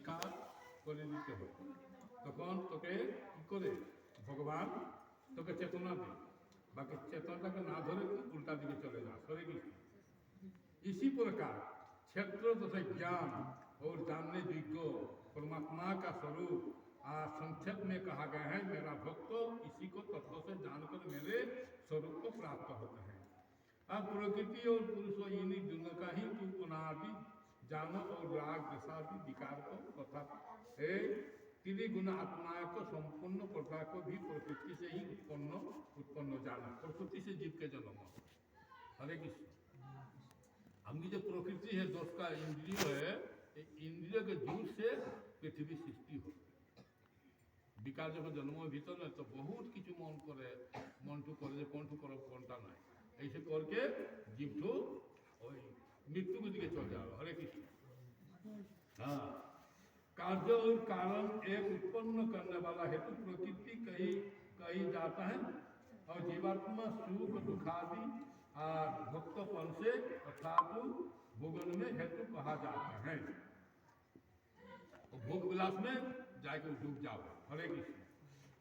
বিকার করে দিতে হবে। তখন তোকে কী করে ভগবান তোকে চেতনা दे, बाकी चेतनता ना धरे तू उल्टा दिखे चले जा। हरे कृष्ण। इसी प्रकार क्षेत्र तथा ज्ञान और जानने योग्य परमात्मा का स्वरूप संक्षेप में कहा गया है। मेरा भक्त इसी को तत्व से जानकर मेरे स्वरूप को प्राप्त होता है। अब प्रकृति और पुरुष इन्हीं दोनों का ही तू अनादि जानो और राग दशादि विकार को तथा त्रिगुण आत्माएं को संपूर्ण प्रकार को भी प्रकृति से ही उत्पन्न जाना। प्रकृति से जीव के जन्म। हरे कृष्ण। हमकी जो प्रकृति है दोष का इंद्रिय है, इंद्रिय के जुड़ से पृथ्वी सृष्टि हो। विकार जब जन्म भीतर है तो बहुत किचु मन करे, मनटू करे कौनटू कर कौनटा ना ऐसे करके जीवटू मृत्यु के दिखे चल जाओ। हरे कृष्ण। हाँ, कार्य और कारण एक उत्पन्न करने वाला हेतु प्रकृति कही जाता है और जीवात्मा सुख दुखादि भक्तपन से अर्थात भोगन में हेतु कहा जाता है। और भोग विलास में जाके डूब जाओ। हरे कृष्ण।